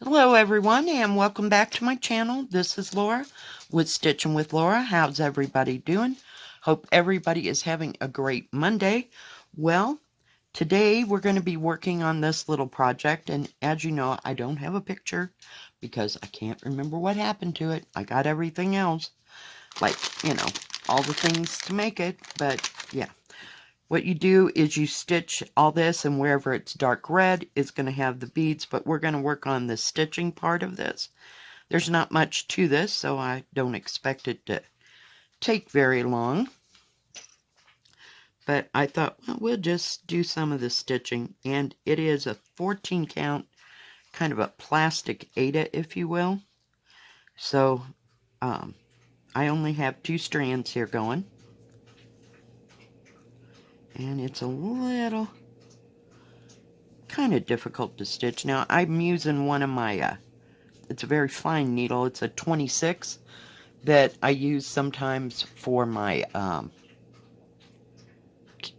Hello everyone and welcome back to my channel. This is Laura with Stitchin with Laura. How's everybody doing? Hope everybody is having a great Monday. Well, today we're going to be working on this little project, and as you know, I don't have a picture because I can't remember what happened to it. I got everything else, like, all the things to make it, but yeah. What you do is you stitch all this, and wherever it's dark red is going to have the beads, but we're going to work on the stitching part of this. There's not much to this, so I don't expect it to take very long. But I thought, well, we'll just do some of the stitching, and it is a 14 count, kind of a plastic Aida, if you will. So I only have 2 strands here going. And it's a little kind of difficult to stitch. Now, I'm using one of my, it's a very fine needle. It's a 26 that I use sometimes for my,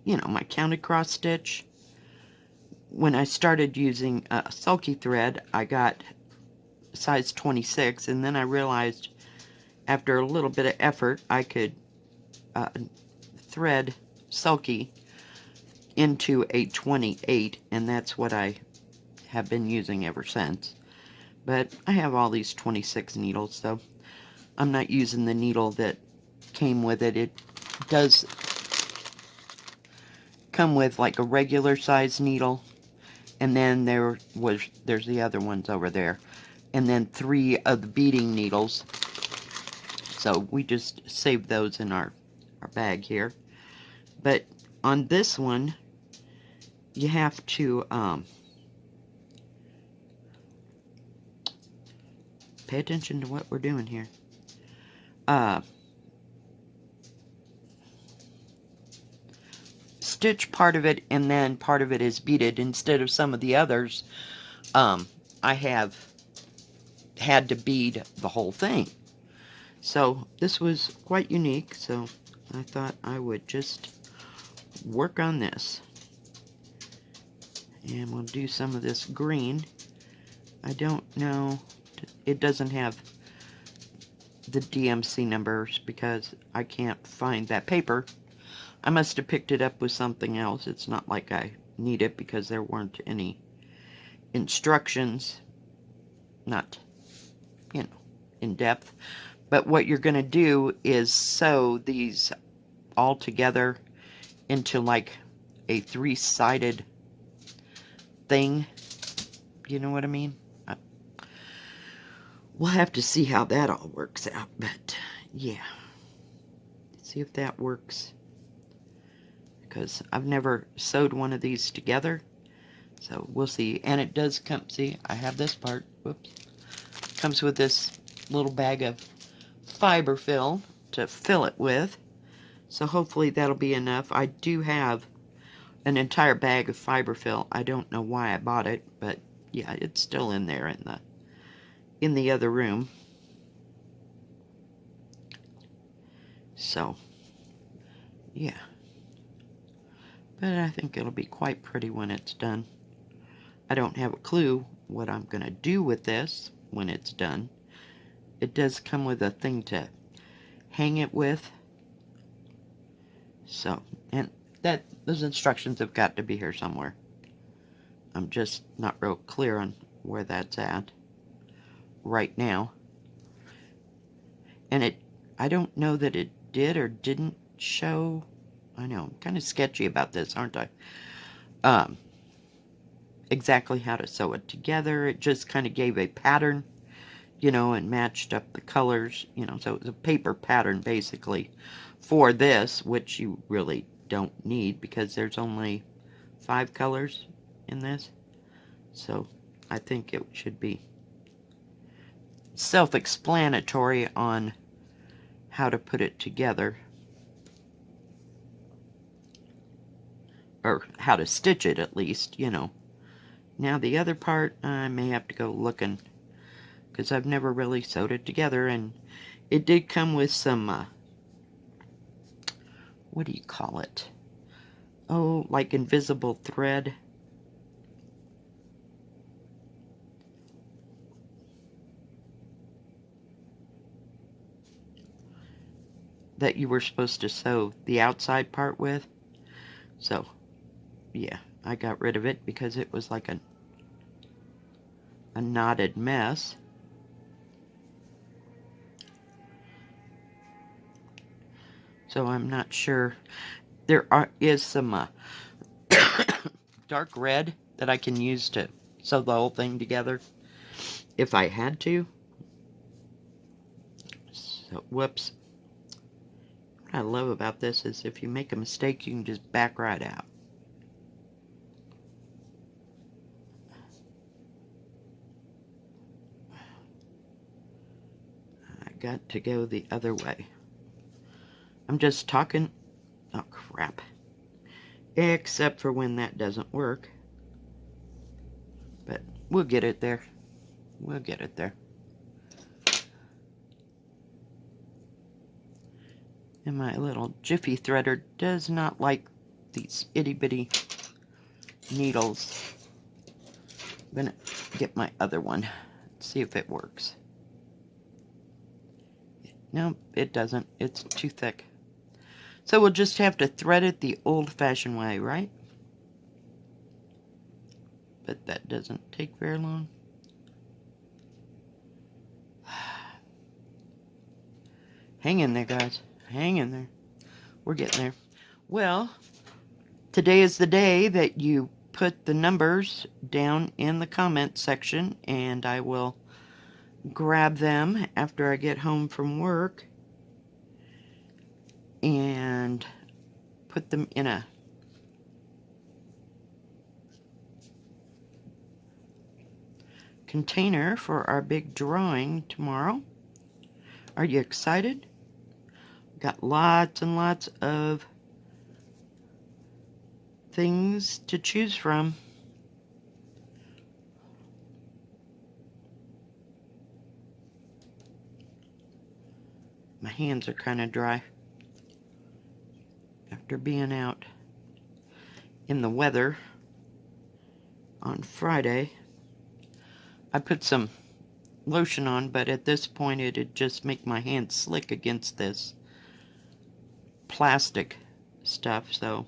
my counted cross stitch. When I started using sulky thread, I got size 26, and then I realized after a little bit of effort, I could thread sulky into a 28, and that's what I have been using ever since. But I have all these 26 needles, so I'm not using the needle that came with it. It does come with like a regular size needle, and then there's the other ones over there, and then 3 of the beading needles. So we just saved those in our bag here. But on this one, you have to pay attention to what we're doing here. Stitch part of it, and then part of it is beaded. Instead of some of the others, I have had to bead the whole thing. So this was quite unique, so I thought I would just work on this. And we'll do some of this green. I don't know, it doesn't have the DMC numbers because I can't find that paper. I must have picked it up with something else. It's not like I need it because there weren't any instructions, not, in depth. But what you're going to do is sew these all together into like a 3-sided thing. You know what I mean? We'll have to see how that all works out, but yeah. See if that works. Because I've never sewed one of these together. So we'll see. And it does come, see, I have this part. Whoops. Comes with this little bag of fiber fill to fill it with. So hopefully that'll be enough. I do have an entire bag of fiber fill. I don't know why I bought it, but yeah, it's still in there in the other room. So yeah. But I think it'll be quite pretty when it's done. I don't have a clue what I'm going to do with this when it's done. It does come with a thing to hang it with. So, and those instructions have got to be here somewhere. I'm just not real clear on where that's at right now. And I don't know that it did or didn't show. I know, I'm kind of sketchy about this, aren't I? Exactly how to sew it together. It just kind of gave a pattern, and matched up the colors, so it was a paper pattern basically for this, which you really don't need because there's only 5 colors in this. So I think it should be self-explanatory on how to put it together. Or how to stitch it, at least, Now the other part, I may have to go looking, because I've never really sewed it together, and it did come with some, what do you call it? Oh, like invisible thread. that you were supposed to sew the outside part with. So, yeah, I got rid of it because it was like a knotted mess. So I'm not sure. There is some dark red that I can use to sew the whole thing together if I had to. So, whoops. What I love about this is if you make a mistake, you can just back right out. I got to go the other way. I'm just talking. Oh, crap. Except for when that doesn't work. But we'll get it there. We'll get it there. And my little Jiffy threader does not like these itty-bitty needles. I'm gonna get my other one. See if it works. No, it doesn't. It's too thick. So we'll just have to thread it the old-fashioned way, right? But that doesn't take very long. Hang in there, guys. Hang in there. We're getting there. Well, today is the day that you put the numbers down in the comment section, and I will grab them after I get home from work and put them in a container for our big drawing tomorrow. Are you excited? Got lots and lots of things to choose from. My hands are kind of dry after being out in the weather on Friday. I put some lotion on, but at this point it'd just make my hands slick against this plastic stuff, so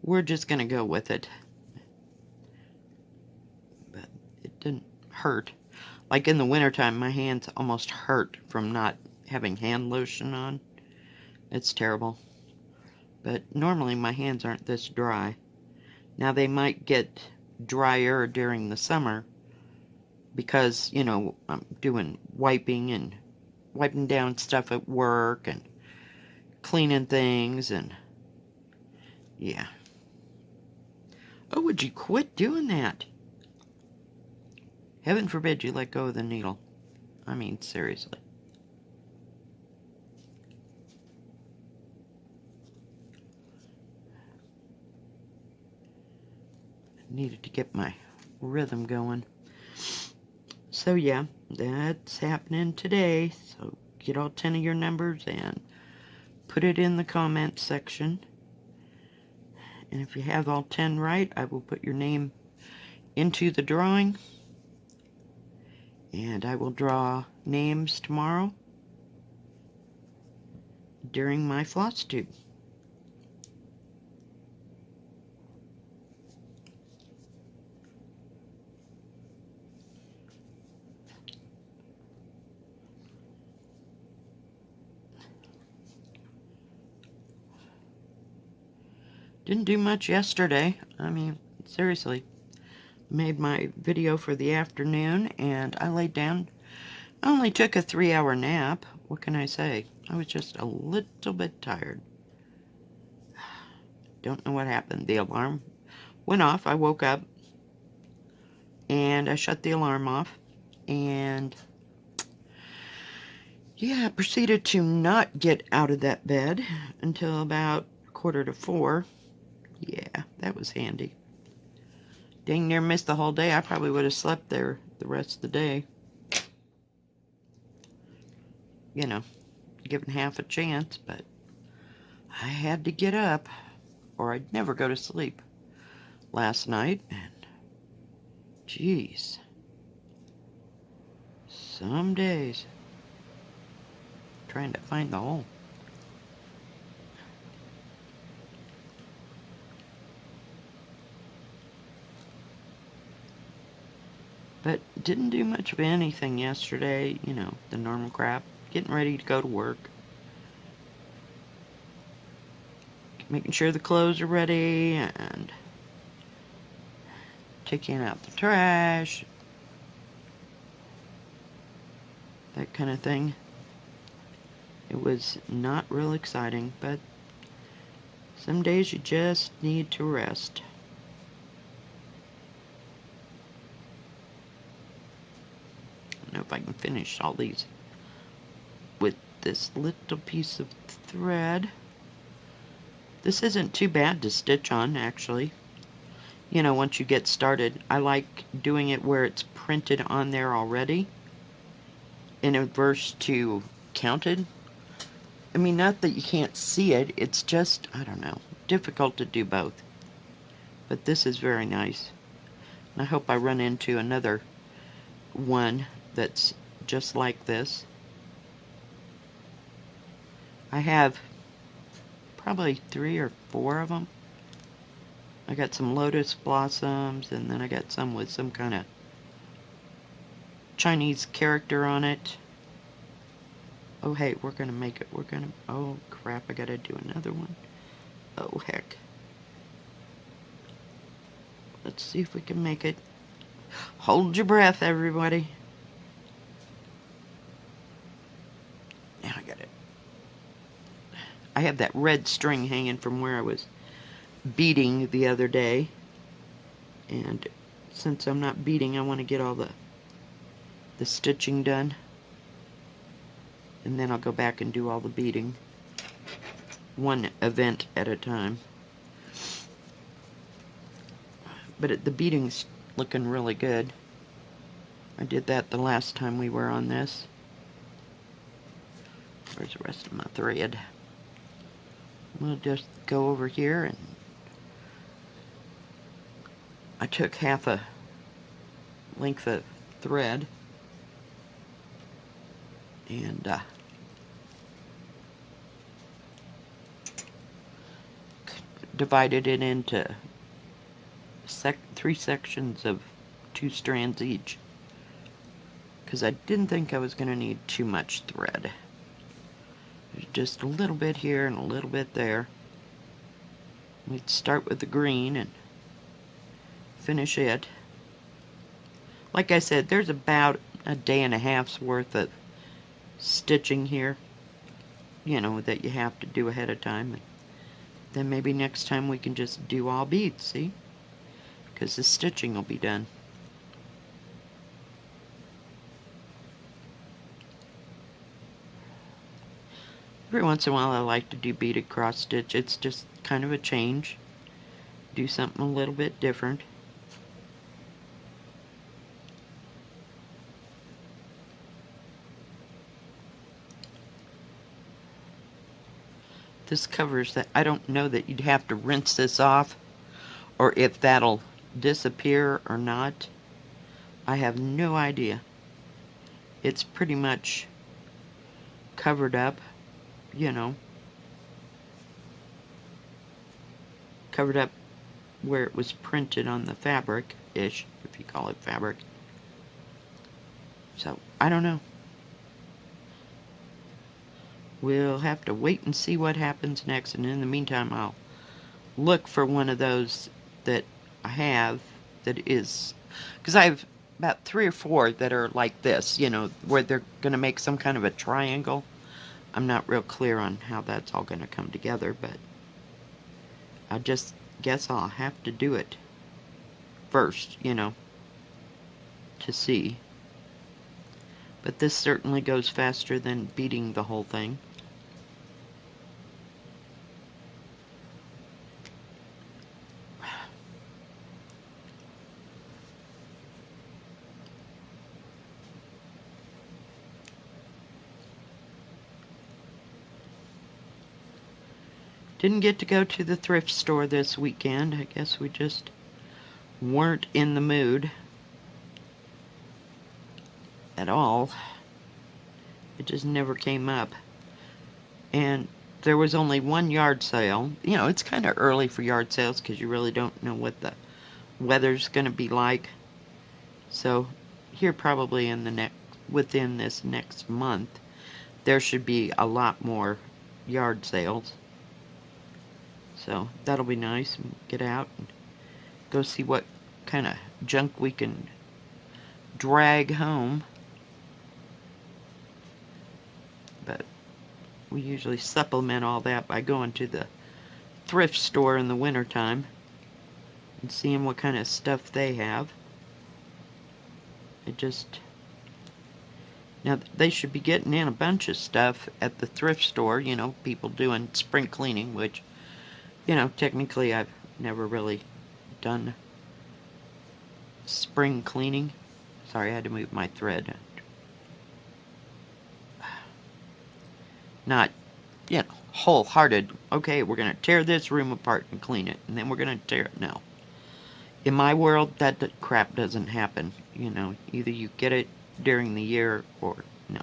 we're just gonna go with it. But it didn't hurt. Like in the wintertime, my hands almost hurt from not having hand lotion on. It's terrible. But normally my hands aren't this dry. Now they might get drier during the summer because, you know, I'm doing wiping and wiping down stuff at work and cleaning things and yeah. Oh, would you quit doing that? Heaven forbid you let go of the needle. I mean, seriously. Needed to get my rhythm going. So yeah, that's happening today. So get all 10 of your numbers and put it in the comment section. And if you have all 10 right, I will put your name into the drawing. And I will draw names tomorrow during my floss tube. Didn't do much yesterday. I mean, seriously. Made my video for the afternoon and I laid down. I only took a 3-hour nap. What can I say? I was just a little bit tired. Don't know what happened. The alarm went off. I woke up and I shut the alarm off. And yeah, I proceeded to not get out of that bed until about 3:45. Yeah, that was handy. Dang near missed the whole day. I probably would have slept there the rest of the day. You know, given half a chance, but I had to get up or I'd never go to sleep last night. And geez, some days trying to find the hole. But didn't do much of anything yesterday, you know, the normal crap. Getting ready to go to work. Making sure the clothes are ready and taking out the trash. That kind of thing. It was not real exciting, but some days you just need to rest. I don't know if I can finish all these with this little piece of thread. This isn't too bad to stitch on, actually. You know, once you get started, I like doing it where it's printed on there already, in adverse to counted. I mean, not that you can't see it, it's just, I don't know, difficult to do both. But this is very nice. And I hope I run into another one that's just like this. I have probably 3 or 4 of them. I got some lotus blossoms, and then I got some with some kind of Chinese character on it. Oh, hey, we're gonna make it. Oh, crap, I gotta do another one. Oh, heck. Let's see if we can make it. Hold your breath, everybody. Now I got it. I have that red string hanging from where I was beading the other day. And since I'm not beading, I want to get all the stitching done. And then I'll go back and do all the beading. One event at a time. But the beading's looking really good. I did that the last time we were on this. Where's the rest of my thread? We'll just go over here, and I took half a length of thread and divided it into 3 sections of 2 strands each, because I didn't think I was going to need too much thread. There's just a little bit here and a little bit there. We'd start with the green and finish it. Like I said, there's about a day and a half's worth of stitching here, you know, that you have to do ahead of time. And then maybe next time we can just do all beads, see? Because the stitching will be done. Every once in a while I like to do beaded cross stitch. It's just kind of a change. Do something a little bit different. This covers that. I don't know that you'd have to rinse this off, or if that'll disappear or not. I have no idea. It's pretty much covered up, you know. Covered up where it was printed on the fabric-ish, if you call it fabric. So, I don't know. We'll have to wait and see what happens next, and in the meantime I'll look for one of those that I have that is, because I have about 3 or 4 that are like this, you know, where they're going to make some kind of a triangle. I'm not real clear on how that's all going to come together, but I just guess I'll have to do it first, you know, to see. But this certainly goes faster than beading the whole thing. Didn't get to go to the thrift store this weekend. I guess we just weren't in the mood at all. It just never came up. And there was only one yard sale. You know, it's kind of early for yard sales because you really don't know what the weather's going to be like. So here probably in the within this next month, there should be a lot more yard sales. So that'll be nice, and get out and go see what kind of junk we can drag home. But we usually supplement all that by going to the thrift store in the wintertime and seeing what kind of stuff they have. Now they should be getting in a bunch of stuff at the thrift store, you know, people doing spring cleaning, which, you know, technically I've never really done spring cleaning. Sorry, I had to move my thread. Not, you know, wholehearted, okay, we're going to tear this room apart and clean it, and then we're going to tear it. No. In my world, that crap doesn't happen. You know, either you get it during the year or no.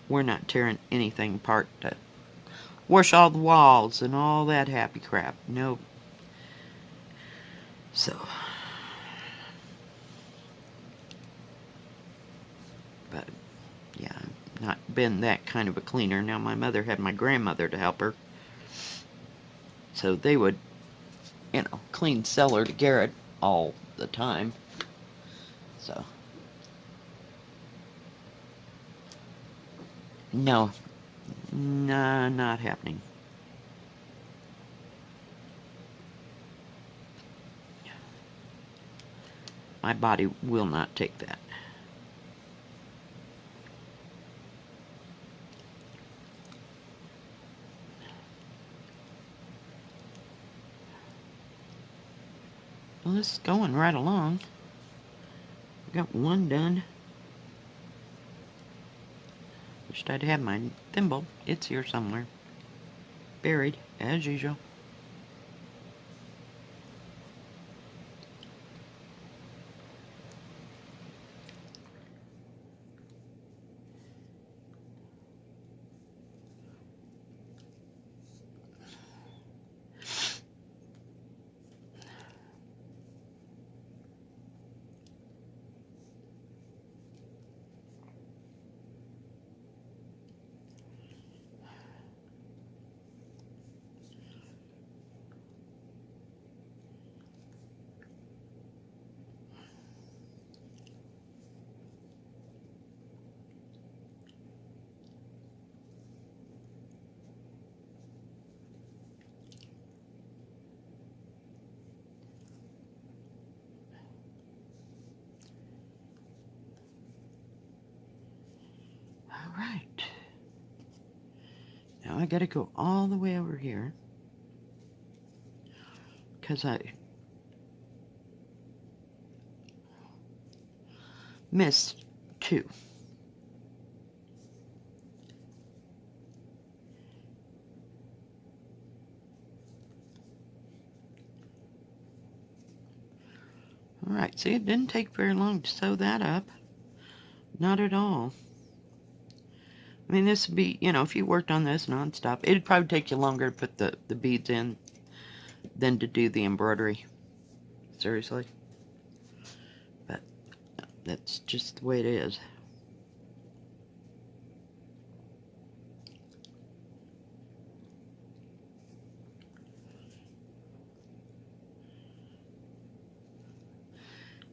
We're not tearing anything apart to wash all the walls and all that happy crap. No. So, but yeah, I've not been that kind of a cleaner. Now, my mother had my grandmother to help her, so they would, you know, clean cellar to garret all the time. So, no, nah, not happening. My body will not take that. Well, this is going right along. I got one done. Wished I'd had my thimble. It's here somewhere. Buried, as usual. Alright. Now I gotta go all the way over here, because I missed two. Alright, see, it didn't take very long to sew that up. Not at all. I mean, this would be, you know, if you worked on this nonstop, it'd probably take you longer to put the beads in than to do the embroidery. Seriously. But that's just the way it is.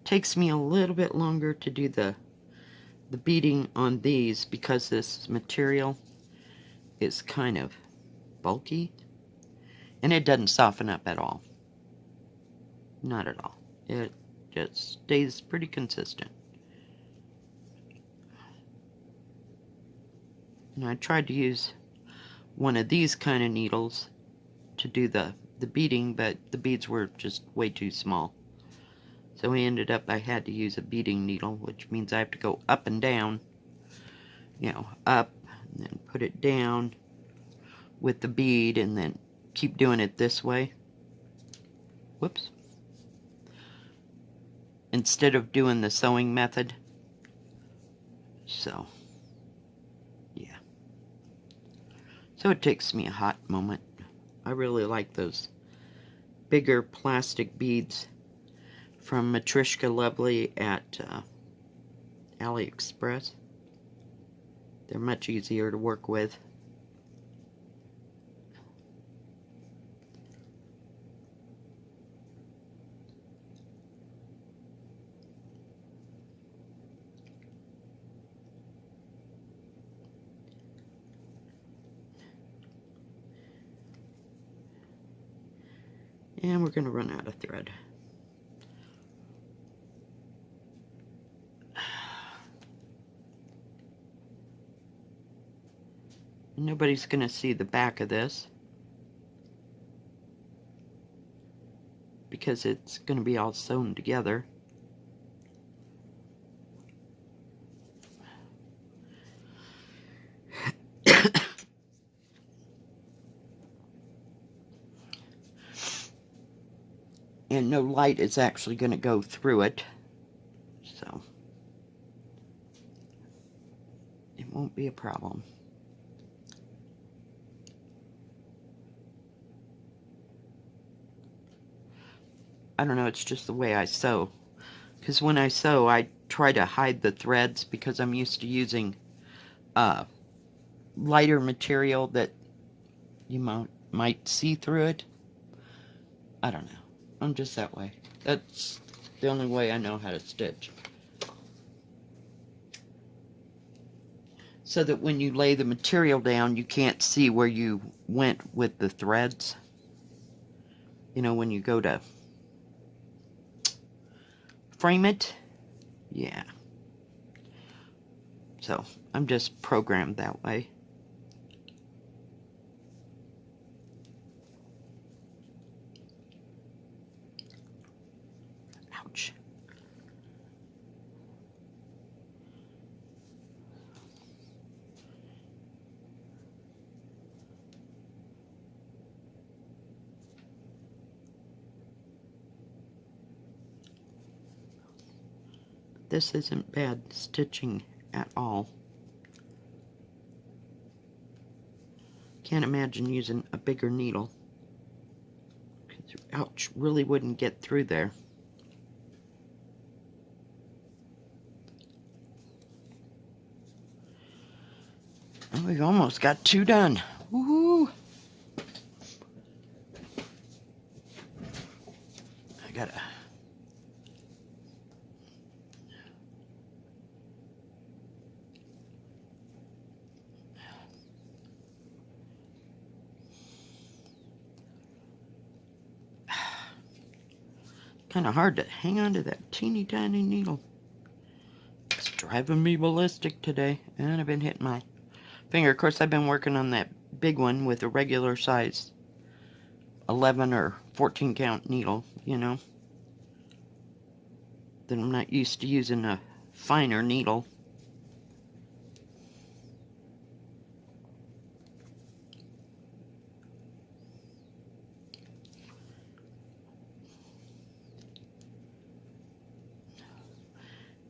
Takes me a little bit longer to do the beading on these because this material is kind of bulky and it doesn't soften up at all. Not at all. It just stays pretty consistent. And I tried to use one of these kind of needles to do the beading, but the beads were just way too small. So we ended up, I had to use a beading needle, which means I have to go up and down, you know, up, and then put it down with the bead, and then keep doing it this way. Whoops. Instead of doing the sewing method. So, yeah. So it takes me a hot moment. I really like those bigger plastic beads from Matrishka Lovely at AliExpress. They're much easier to work with. And we're going to run out of thread. Nobody's going to see the back of this because it's going to be all sewn together. And no light is actually going to go through it, so it won't be a problem. I don't know, it's just the way I sew. Because when I sew, I try to hide the threads because I'm used to using lighter material that you might see through it. I don't know. I'm just that way. That's the only way I know how to stitch. So that when you lay the material down, you can't see where you went with the threads. You know, when you go to frame it. Yeah. So, I'm just programmed that way. Ouch. This isn't bad stitching at all. Can't imagine using a bigger needle. Ouch, really wouldn't get through there. Oh, we've almost got 2 done. Woohoo! I gotta... Kind of hard to hang on to that teeny tiny needle. It's driving me ballistic today, and I've been hitting my finger. Of course, I've been working on that big one with a regular size 11 or 14 count needle, you know. Then I'm not used to using a finer needle.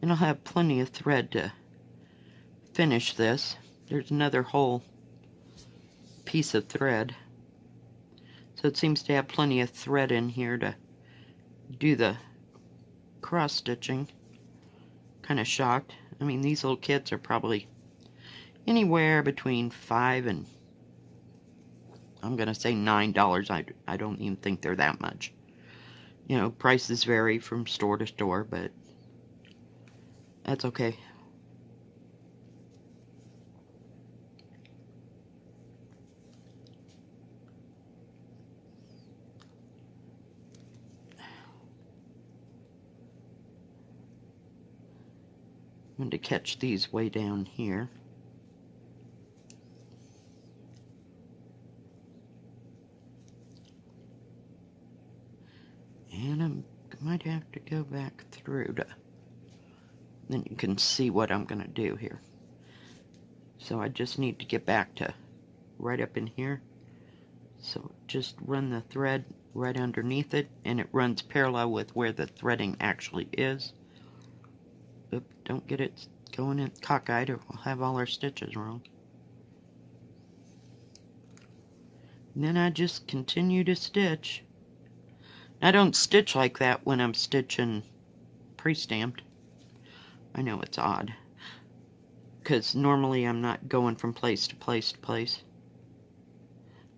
And I'll have plenty of thread to finish this. There's another whole piece of thread. So it seems to have plenty of thread in here to do the cross stitching. Kind of shocked. I mean, these little kits are probably anywhere between $5 and I'm gonna say $9. I don't even think they're that much. You know, prices vary from store to store, but that's okay. I'm going to catch these way down here. And I might have to go back through to... Then you can see what I'm going to do here. So I just need to get back to right up in here. So just run the thread right underneath it, and it runs parallel with where the threading actually is. Oop, don't get it going in cockeyed or we'll have all our stitches wrong. And then I just continue to stitch. I don't stitch like that when I'm stitching pre-stamped. I know it's odd, because normally I'm not going from place to place to place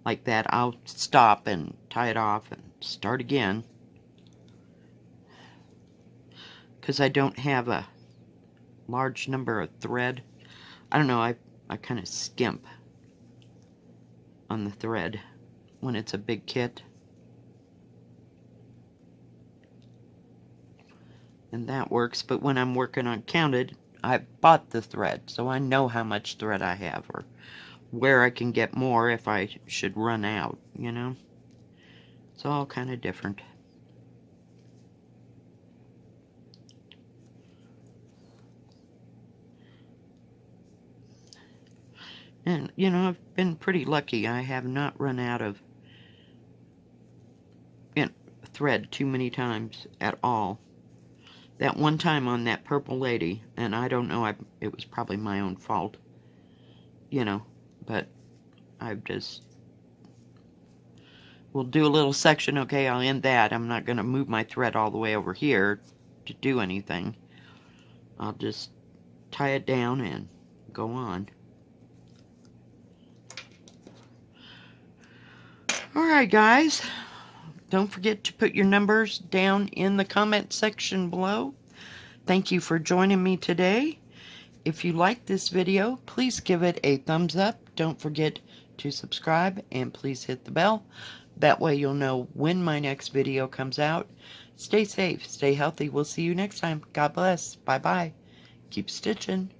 like that. I'll stop and tie it off and start again, because I don't have a large number of thread. I don't know, I kind of skimp on the thread when it's a big kit. And that works, but when I'm working on counted, I bought the thread, so I know how much thread I have, or where I can get more if I should run out, you know? It's all kind of different. And, you know, I've been pretty lucky. I have not run out of thread too many times at all. That one time on that purple lady, and I don't know, it was probably my own fault, you know, but I've just... We'll do a little section, okay, I'll end that. I'm not going to move my thread all the way over here to do anything. I'll just tie it down and go on. Alright guys, don't forget to put your numbers down in the comment section below. Thank you for joining me today. If you like this video, please give it a thumbs up. Don't forget to subscribe and please hit the bell. That way you'll know when my next video comes out. Stay safe, stay healthy. We'll see you next time. God bless. Bye-bye. Keep stitching.